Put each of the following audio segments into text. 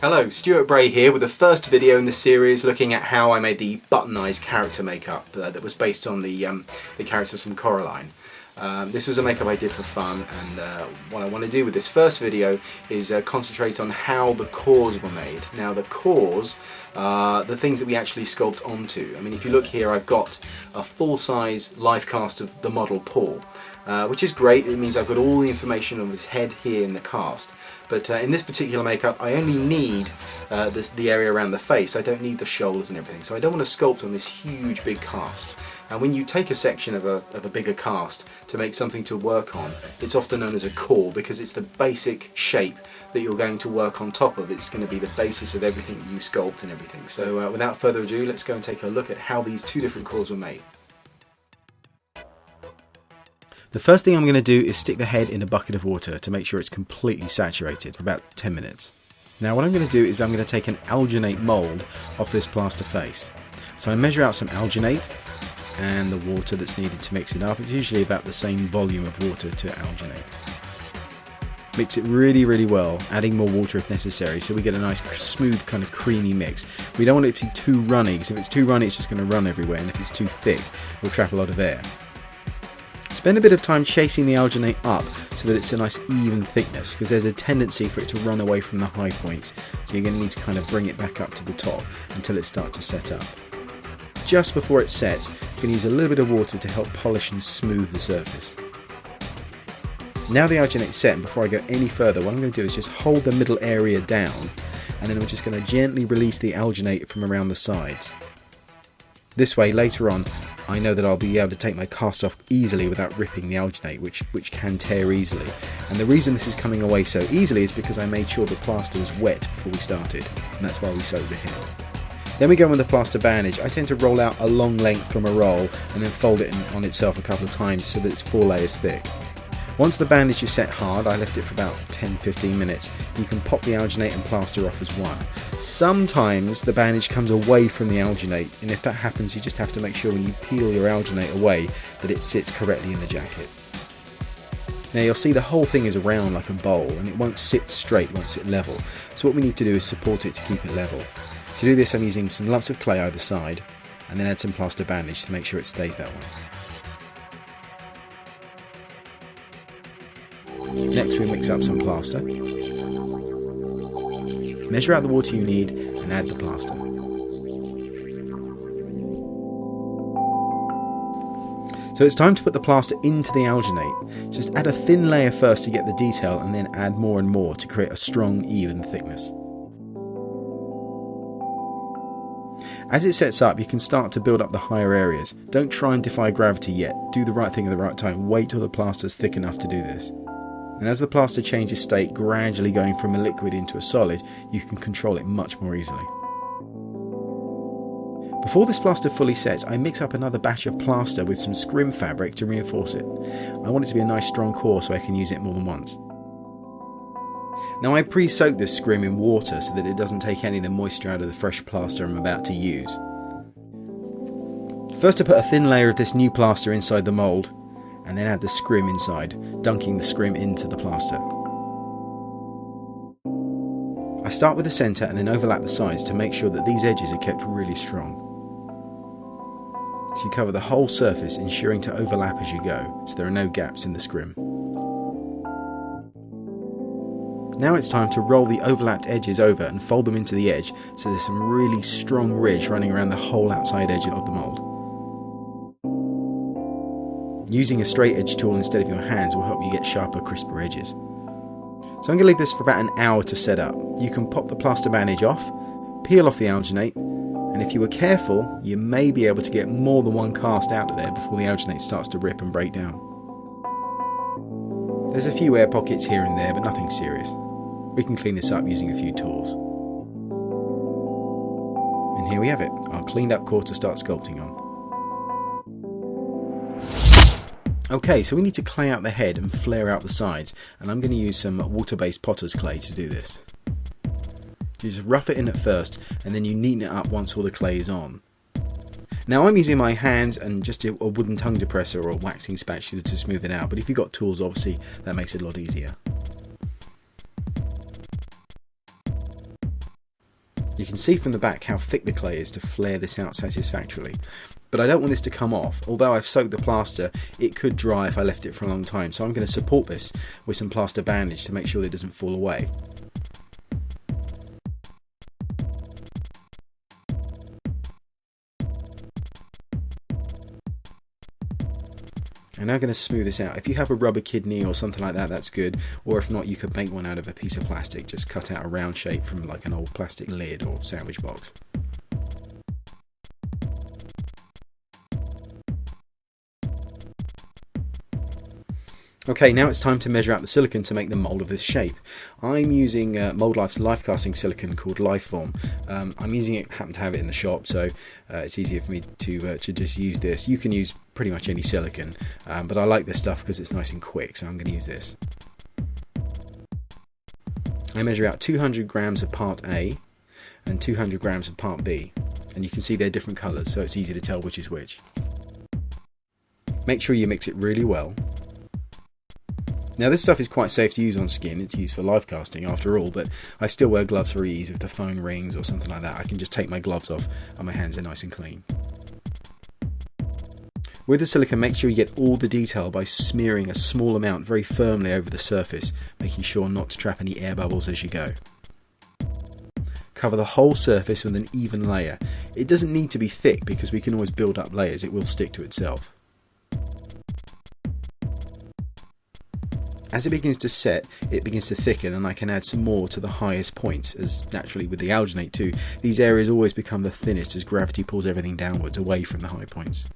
Hello, Stuart Bray here with the first video in the series looking at how I made the buttonized character makeup that was based on the characters from Coraline. This was a makeup I did for fun, and what I want to do with this first video is concentrate on how the cores were made. Now the cores are the things that we actually sculpt onto. I mean, if you look here, I've got a full-size life cast of the model Paul, which is great. It means I've got all the information on his head here in the cast. But in this particular makeup, I only need the area around the face. I don't need the shoulders and everything. So I don't want to sculpt on this huge big cast. And when you take a section of a bigger cast to make something to work on, it's often known as a core because it's the basic shape that you're going to work on top of. It's going to be the basis of everything that you sculpt and everything. So without further ado, let's go and take a look at how these two different cores were made. The first thing I'm going to do is stick the head in a bucket of water to make sure it's completely saturated for about 10 minutes. Now what I'm going to do is I'm going to take an alginate mould off this plaster face. So I measure out some alginate and the water that's needed to mix it up. It's usually about the same volume of water to alginate. Mix it really well, adding more water if necessary, so we get a nice smooth kind of creamy mix. We don't want it to be too runny, because if it's too runny it's just going to run everywhere, and if it's too thick it will trap a lot of air. Spend a bit of time chasing the alginate up so that it's a nice even thickness, because there's a tendency for it to run away from the high points, so you're going to need to kind of bring it back up to the top until it starts to set up. Just before it sets, you can use a little bit of water to help polish and smooth the surface. Now the alginate's set, and before I go any further, what I'm going to do is just hold the middle area down, and then I'm just going to gently release the alginate from around the sides. This way, later on, I know that I'll be able to take my cast off easily without ripping the alginate, which can tear easily. And the reason this is coming away so easily is because I made sure the plaster was wet before we started, and that's why we sewed the head. Then we go in with the plaster bandage. I tend to roll out a long length from a roll and then fold it on itself a couple of times so that it's 4 layers thick. Once the bandage is set hard, I left it for about 10-15 minutes, you can pop the alginate and plaster off as one. Sometimes the bandage comes away from the alginate, and if that happens you just have to make sure when you peel your alginate away that it sits correctly in the jacket. Now you'll see the whole thing is round like a bowl, and it won't sit straight, it won't sit level. So what we need to do is support it to keep it level. To do this I'm using some lumps of clay either side, and then add some plaster bandage to make sure it stays that way. Next we mix up some plaster. Measure out the water you need and add the plaster. So it's time to put the plaster into the alginate. Just add a thin layer first to get the detail, and then add more and more to create a strong, even thickness. As it sets up, you can start to build up the higher areas. Don't try and defy gravity yet. Do the right thing at the right time. Wait till the plaster is thick enough to do this. And as the plaster changes state, gradually going from a liquid into a solid, you can control it much more easily. Before this plaster fully sets, I mix up another batch of plaster with some scrim fabric to reinforce it. I want it to be a nice strong core so I can use it more than once. Now I pre-soak this scrim in water so that it doesn't take any of the moisture out of the fresh plaster I'm about to use. First I put a thin layer of this new plaster inside the mould, and then add the scrim inside, dunking the scrim into the plaster. I start with the centre and then overlap the sides to make sure that these edges are kept really strong. So you cover the whole surface, ensuring to overlap as you go, so there are no gaps in the scrim. Now it's time to roll the overlapped edges over and fold them into the edge, so there's some really strong ridge running around the whole outside edge of the mould. Using a straight edge tool instead of your hands will help you get sharper, crisper edges. So I'm going to leave this for about an hour to set up. You can pop the plaster bandage off, peel off the alginate, and if you were careful, you may be able to get more than one cast out of there before the alginate starts to rip and break down. There's a few air pockets here and there, but nothing serious. We can clean this up using a few tools. And here we have it, our cleaned up core to start sculpting on. Okay, so we need to clay out the head and flare out the sides, and I'm going to use some water-based potter's clay to do this. You just rough it in at first, and then you neaten it up once all the clay is on. Now I'm using my hands and just a wooden tongue depressor or a waxing spatula to smooth it out, but if you've got tools obviously that makes it a lot easier. You can see from the back how thick the clay is to flare this out satisfactorily. But I don't want this to come off. Although I've soaked the plaster, it could dry if I left it for a long time. So I'm going to support this with some plaster bandage to make sure that it doesn't fall away. I'm now going to smooth this out. If you have a rubber kidney or something like that, that's good. Or if not, you could make one out of a piece of plastic. Just cut out a round shape from like an old plastic lid or sandwich box. Okay, now it's time to measure out the silicone to make the mould of this shape. I'm using Mould Life's life-casting silicone called Lifeform. I'm using it, happen to have it in the shop, so it's easier for me to just use this. You can use pretty much any silicone, but I like this stuff because it's nice and quick, so I'm going to use this. I measure out 200 grams of part A and 200 grams of part B, and you can see they're different colours, so it's easy to tell which is which. Make sure you mix it really well. Now this stuff is quite safe to use on skin, it's used for life casting after all, but I still wear gloves for ease. If the phone rings or something like that, I can just take my gloves off and my hands are nice and clean. With the silicone, make sure you get all the detail by smearing a small amount very firmly over the surface, making sure not to trap any air bubbles as you go. Cover the whole surface with an even layer. It doesn't need to be thick because we can always build up layers, it will stick to itself. As it begins to set, it begins to thicken and I can add some more to the highest points, as naturally with the alginate too, these areas always become the thinnest as gravity pulls everything downwards away from the high points.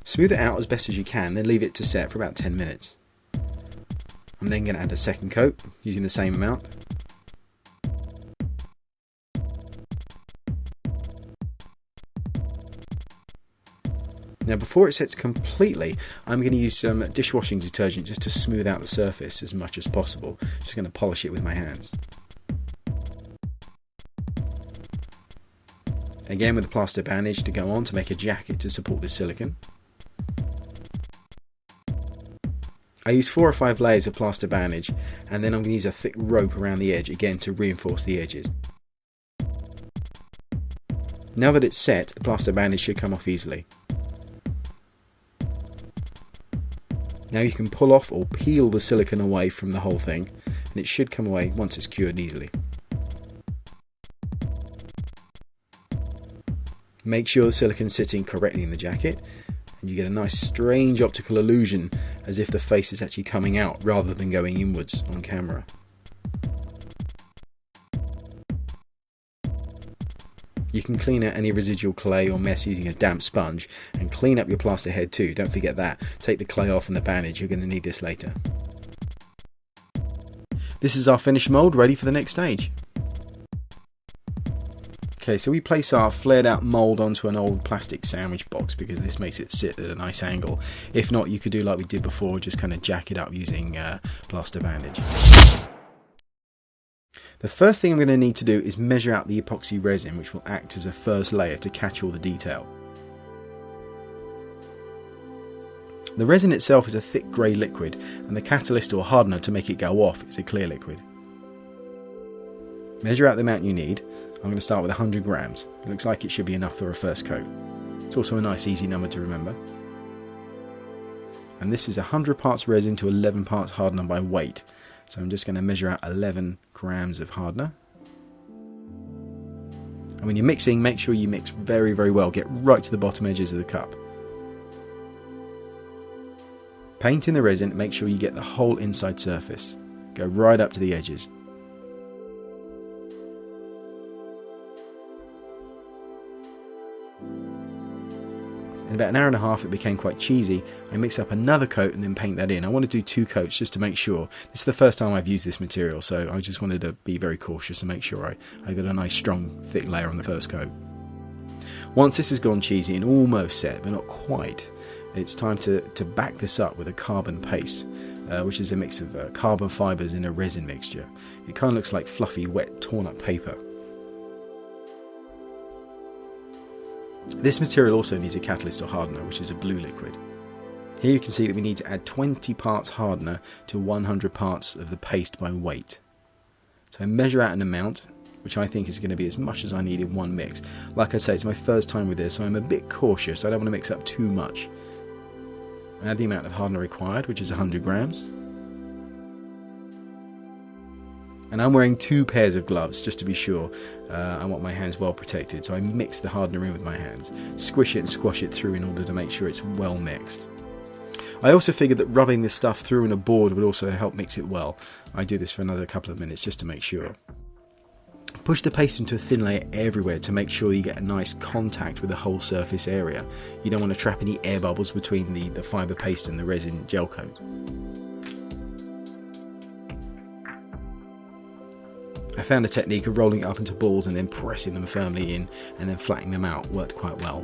Smooth it out as best as you can, then leave it to set for about 10 minutes. I'm then going to add a second coat, using the same amount. Now before it sets completely, I'm going to use some dishwashing detergent just to smooth out the surface as much as possible. Just going to polish it with my hands. Again with the plaster bandage to go on to make a jacket to support the silicone. I use 4 or 5 layers of plaster bandage and then I'm going to use a thick rope around the edge again to reinforce the edges. Now that it's set, the plaster bandage should come off easily. Now you can pull off or peel the silicone away from the whole thing and it should come away once it's cured easily. Make sure the silicone's sitting correctly in the jacket and you get a nice strange optical illusion as if the face is actually coming out rather than going inwards on camera. You can clean out any residual clay or mess using a damp sponge and clean up your plaster head too, don't forget that. Take the clay off and the bandage, you're going to need this later. This is our finished mould ready for the next stage. Okay, so we place our flared out mould onto an old plastic sandwich box because this makes it sit at a nice angle. If not, you could do like we did before, just kind of jack it up using plaster bandage. The first thing I'm going to need to do is measure out the epoxy resin, which will act as a first layer to catch all the detail. The resin itself is a thick grey liquid and the catalyst or hardener to make it go off is a clear liquid. Measure out the amount you need. I'm going to start with 100 grams. It looks like it should be enough for a first coat. It's also a nice easy number to remember. And this is 100 parts resin to 11 parts hardener by weight. So I'm just going to measure out 11 grams of hardener. And when you're mixing, make sure you mix very, very well. Get right to the bottom edges of the cup. Paint in the resin, make sure you get the whole inside surface. Go right up to the edges. In about an hour and a half it became quite cheesy. I mix up another coat and then paint that in. I want to do 2 coats just to make sure. This is the first time I've used this material, so I just wanted to be very cautious and make sure I got a nice strong thick layer on the first coat. Once this has gone cheesy and almost set, but not quite, it's time to back this up with a carbon paste, which is a mix of carbon fibres in a resin mixture. It kind of looks like fluffy, wet, torn up paper. This material also needs a catalyst or hardener, which is a blue liquid. Here you can see that we need to add 20 parts hardener to 100 parts of the paste by weight. So I measure out an amount which I think is going to be as much as I need in one mix. Like I say, it's my first time with this, so I'm a bit cautious. I don't want to mix up too much. Add the amount of hardener required, which is 100 grams. And I'm wearing 2 pairs of gloves, just to be sure. I want my hands well protected, so I mix the hardener in with my hands. Squish it and squash it through in order to make sure it's well mixed. I also figured that rubbing this stuff through in a board would also help mix it well. I do this for another couple of minutes just to make sure. Push the paste into a thin layer everywhere to make sure you get a nice contact with the whole surface area. You don't want to trap any air bubbles between the fibre paste and the resin gel coat. I found a technique of rolling it up into balls and then pressing them firmly in and then flattening them out worked quite well.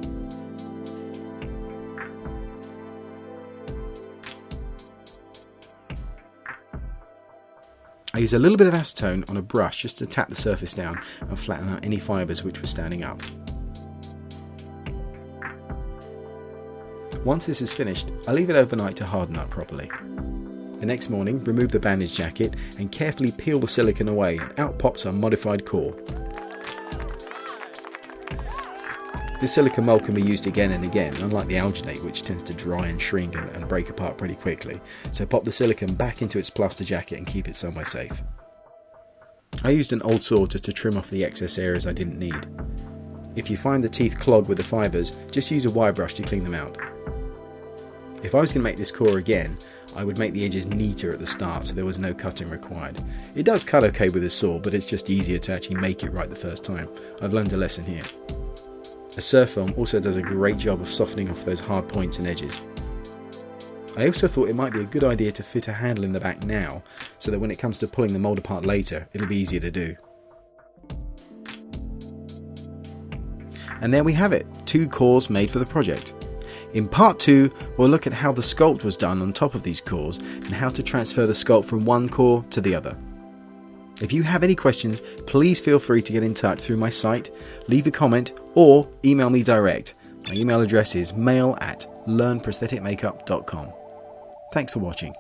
I used a little bit of acetone on a brush just to tap the surface down and flatten out any fibres which were standing up. Once this is finished, I leave it overnight to harden up properly. The next morning, remove the bandage jacket and carefully peel the silicone away, and out pops our modified core. This silicone mold can be used again and again, unlike the alginate, which tends to dry and shrink and break apart pretty quickly. So pop the silicone back into its plaster jacket and keep it somewhere safe. I used an old saw just to trim off the excess areas I didn't need. If you find the teeth clogged with the fibres, just use a wire brush to clean them out. If I was going to make this core again, I would make the edges neater at the start so there was no cutting required. It does cut okay with a saw, but it's just easier to actually make it right the first time. I've learned a lesson here. A surf film also does a great job of softening off those hard points and edges. I also thought it might be a good idea to fit a handle in the back now, so that when it comes to pulling the mould apart later, it'll be easier to do. And there we have it, 2 cores made for the project. In part 2, we'll look at how the sculpt was done on top of these cores and how to transfer the sculpt from one core to the other. If you have any questions, please feel free to get in touch through my site, leave a comment or email me direct. My email address is mail@learnprostheticmakeup.com. Thanks for watching.